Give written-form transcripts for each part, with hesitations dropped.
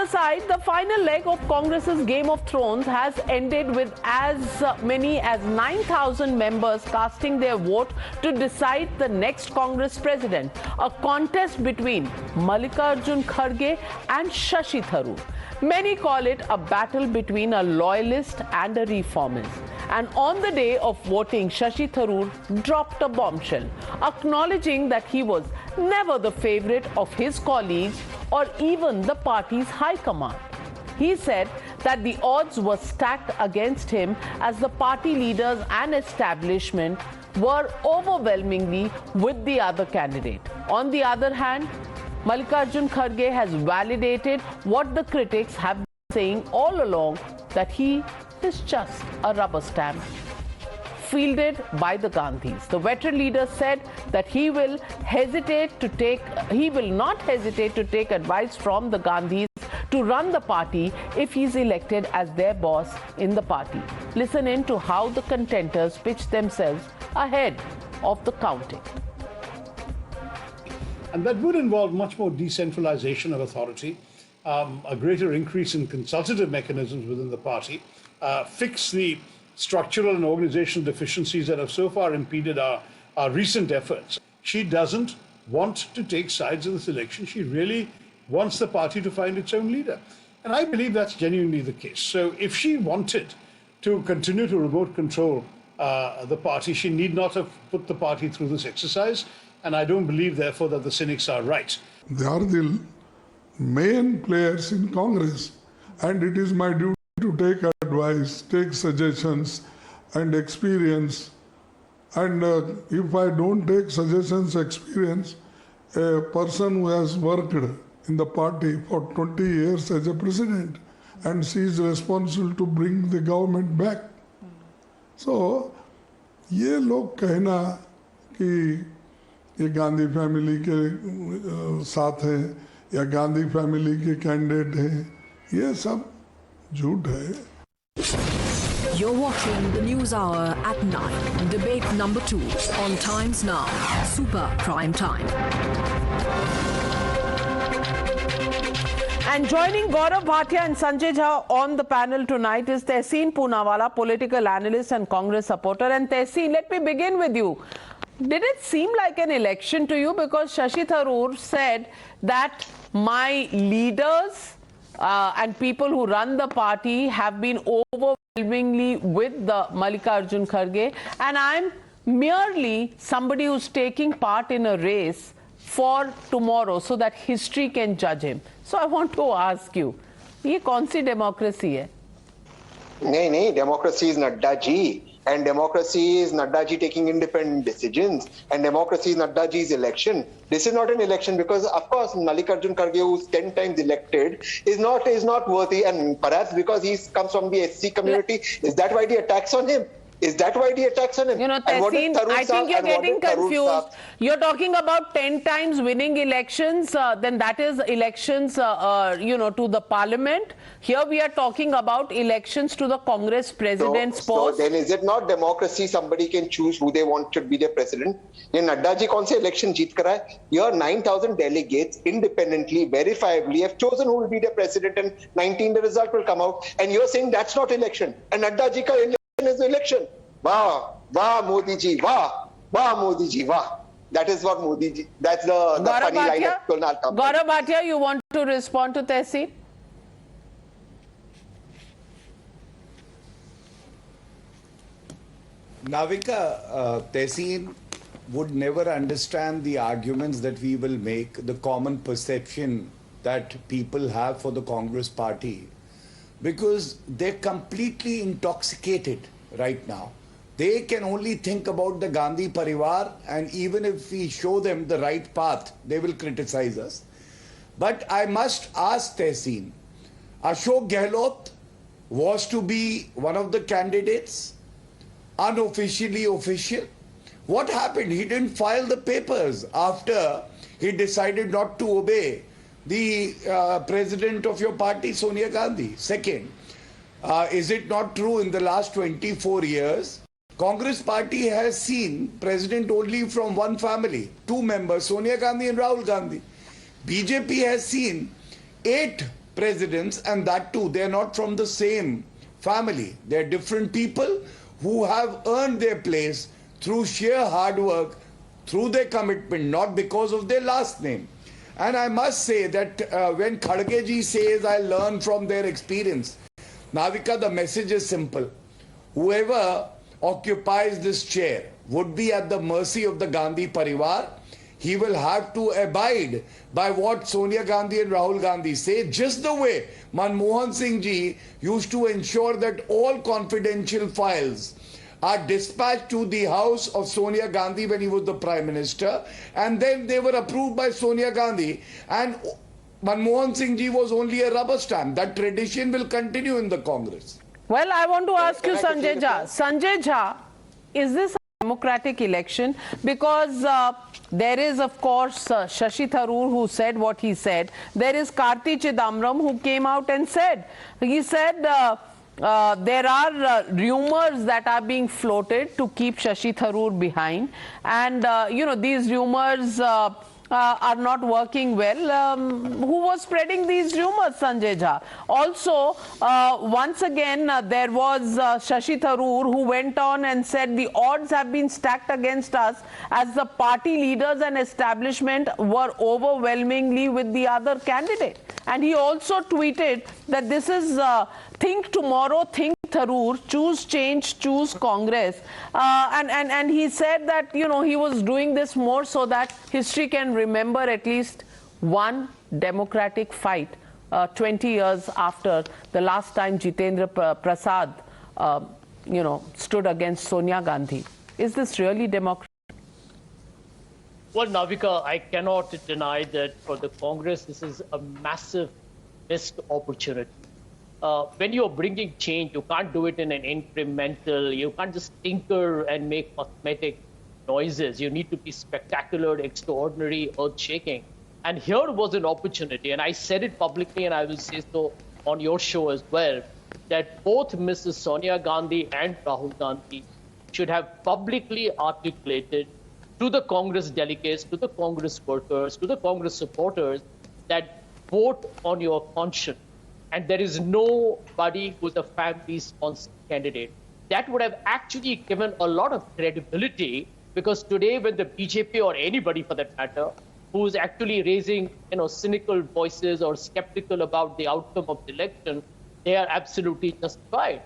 other side, the final leg of Congress's Game of Thrones has ended with as many as 9,000 members casting their vote to decide the next Congress president. A contest between Mallikarjun Kharge and Shashi Tharoor. Many call it a battle between a loyalist and a reformist. And on the day of voting, Shashi Tharoor dropped a bombshell, acknowledging that he was never the favorite of his colleagues or even the party's high command. He said that the odds were stacked against him as the party leaders and establishment were overwhelmingly with the other candidate. On the other hand, Mallikarjun Kharge has validated what the critics have been saying all along, that he is just a rubber stamp fielded by the Gandhis. The veteran leader said that he will not hesitate to take advice from the Gandhis to run the party if he is elected as their boss in the party. Listen in to how the contenders pitch themselves ahead of the counting. And that would involve much more decentralization of authority, a greater increase in consultative mechanisms within the party, fix the structural and organizational deficiencies that have so far impeded our recent efforts. She doesn't want to take sides in this election. She really wants the party to find its own leader. And I believe that's genuinely the case. So if she wanted to continue to remote control the party, she need not have put the party through this exercise. And I don't believe, therefore, that the cynics are right. They are the main players in Congress. And it is my duty to take advice, take suggestions and experience. And if I don't take suggestions, experience, a person who has worked in the party for 20 years as a president, and she is responsible to bring the government back. So, ये लोग कहना कि ये Gandhi family के साथ हैं या Gandhi family के कैंडिडेट हैं, ये सब झूठ है. You're watching the News Hour at 9, debate number 2 on Times Now, Super Prime Time. And joining Gaurav Bhatia and Sanjay Jha on the panel tonight is Tehseen Poonawalla, political analyst and Congress supporter. And Tehseen, let me begin with you. Did it seem like an election to you? Because Shashi Tharoor said that my leaders and people who run the party have been overwhelmingly with the Mallikarjun Kharge, and I'm merely somebody who's taking part in a race for tomorrow so that history can judge him. So I want to ask you, ये कौन सी democracy है? नहीं, democracy is Nadda Ji. And democracy is Nadda Ji taking independent decisions. And democracy is Nadda Ji's election. This is not an election because, of course, Mallikarjun Kharge, who's 10 times elected, is not worthy. And perhaps because he comes from the SC community, is that why the attacks on him? Is that why the attacks on him? You know, Tehseen, I think you're getting confused. You're talking about 10 times winning elections, then that is elections, to the parliament. Here we are talking about elections to the Congress president's post. So then is it not democracy? Somebody can choose who they want to be their president. In Nadda Ji, kaun se election jeet kar hai? Your 9,000 delegates independently, verifiably have chosen who will be their president, and 19 the result will come out. And you're saying that's not election. And Nadda Ji ka election is the election. Wah, wah, Modi ji, wah, wah, Modi ji, wah. That is what Modi ji, that's the funny line of Kunal Kapoor. Gaurav Bhatia, you want to respond to Tehseen? Navika, Tehseen would never understand the arguments that we will make, the common perception that people have for the Congress party, because they're completely intoxicated right now. They can only think about the Gandhi Parivar, and even if we show them the right path, they will criticize us. But I must ask Tehseen, Ashok Gehlot was to be one of the candidates, unofficially official. What happened? He didn't file the papers after he decided not to obey the president of your party, Sonia Gandhi. Second, is it not true in the last 24 years, Congress party has seen president only from one family, 2 members, Sonia Gandhi and Rahul Gandhi. BJP has seen 8 presidents, and that too, they're not from the same family. They're different people who have earned their place through sheer hard work, through their commitment, not because of their last name. And I must say that when Kharge ji says, I learn from their experience, Navika, the message is simple. Whoever occupies this chair would be at the mercy of the Gandhi Parivar. He will have to abide by what Sonia Gandhi and Rahul Gandhi say, just the way Manmohan Singh ji used to ensure that all confidential files are dispatched to the house of Sonia Gandhi when he was the Prime Minister, and then they were approved by Sonia Gandhi, and Manmohan Singh ji was only a rubber stamp. That tradition will continue in the Congress. Well, I want to ask you, Sanjay Jha. Sanjay Jha, is this a democratic election? Because there is, of course, Shashi Tharoor who said what he said. There is Karti Chidambaram who came out and said, he said there are rumors that are being floated to keep Shashi Tharoor behind. And, you know, these rumors are not working well. Who was spreading these rumors, Sanjay Jha? Also, once again, there was Shashi Tharoor who went on and said the odds have been stacked against us as the party leaders and establishment were overwhelmingly with the other candidate. And he also tweeted that this is think tomorrow, think Tharoor, choose change, choose Congress. And he said that, you know, he was doing this more so that history can remember at least one democratic fight 20 years after the last time Jitendra Prasad, you know, stood against Sonia Gandhi. Is this really democratic? Well, Navika, I cannot deny that for the Congress, this is a massive missed opportunity. When you're bringing change, you can't do it in an incremental, you can't just tinker and make cosmetic noises. You need to be spectacular, extraordinary, earth-shaking. And here was an opportunity, and I said it publicly, and I will say so on your show as well, that both Mrs. Sonia Gandhi and Rahul Gandhi should have publicly articulated to the Congress delegates, to the Congress workers, to the Congress supporters, that vote on your conscience. And there is nobody who's a family-sponsored candidate. That would have actually given a lot of credibility, because today when the BJP or anybody for that matter, who's actually raising, you know, cynical voices or skeptical about the outcome of the election, they are absolutely justified.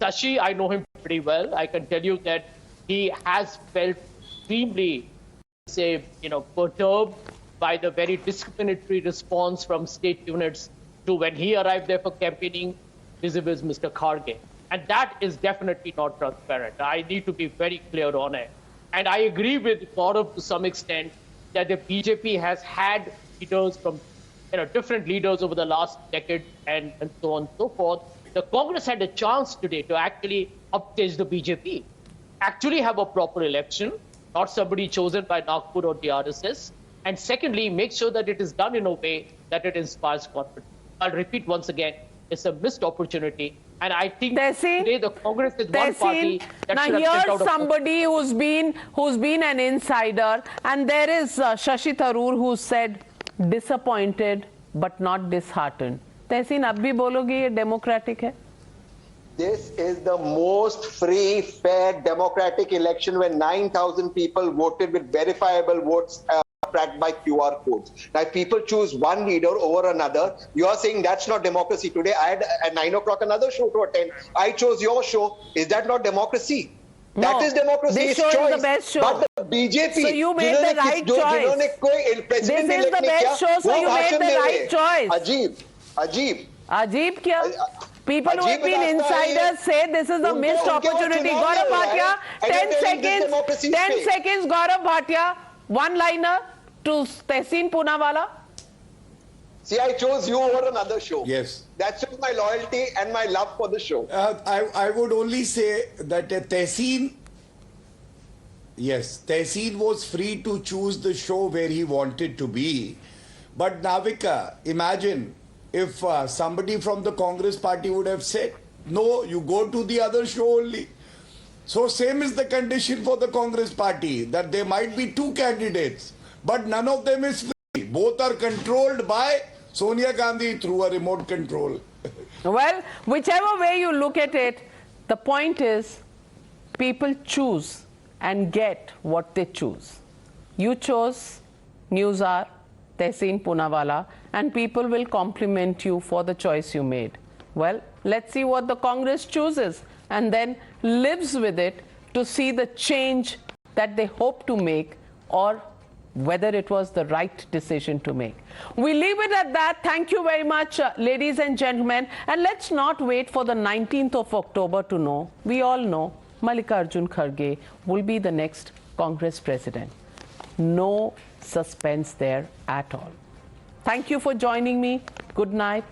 Shashi, I know him pretty well. I can tell you that he has felt extremely, say, you know, perturbed by the very discriminatory response from state units to when he arrived there for campaigning vis-a-vis Mr. Kharge. And that is definitely not transparent. I need to be very clear on it. And I agree with Gaurav to some extent that the BJP has had leaders from, you know, different leaders over the last decade and so on and so forth. The Congress had a chance today to actually upstage the BJP, actually have a proper election, not somebody chosen by Nagpur or the RSS. And secondly, make sure that it is done in a way that it inspires confidence. I'll repeat once again, it's a missed opportunity. And I think today the Congress is one party that now should have stepped out here's of somebody who's been an insider, and there is Shashi Tharoor who said disappointed but not disheartened. Tehseen, ab bhi bologe ye democratic hai? This is the most free, fair, democratic election when 9,000 people voted with verifiable votes tracked by QR codes. Now, if people choose one leader over another, you are saying that's not democracy. Today, I had at 9 o'clock another show to attend. I chose your show. Is that not democracy? No, that is democracy. this show choice. is the best show. But the BJP, so you made the right choice. This is the best show, so you made the right choice. Ajib kya? People who have been insiders say this is a missed opportunity. Gaurav Bhatia, 10 seconds. 10 seconds, Gaurav Bhatia. One-liner to Tehseen Poonawalla. See, I chose you over another show. Yes. That shows my loyalty and my love for the show. I would only say that Tehseen was free to choose the show where he wanted to be. But Navika, imagine if somebody from the Congress party would have said, no, you go to the other show only. So same is the condition for the Congress party, that there might be two candidates, but none of them is free. Both are controlled by Sonia Gandhi through a remote control. Well, whichever way you look at it, the point is people choose and get what they choose. You chose Newshour, Tehseen Poonawalla, and people will compliment you for the choice you made. Well, let's see what the Congress chooses and then lives with it to see the change that they hope to make or whether it was the right decision to make. We leave it at that. Thank you very much, ladies and gentlemen. And let's not wait for the 19th of October to know. We all know Mallikarjun Kharge will be the next Congress president. No suspense there at all. Thank you for joining me. Good night.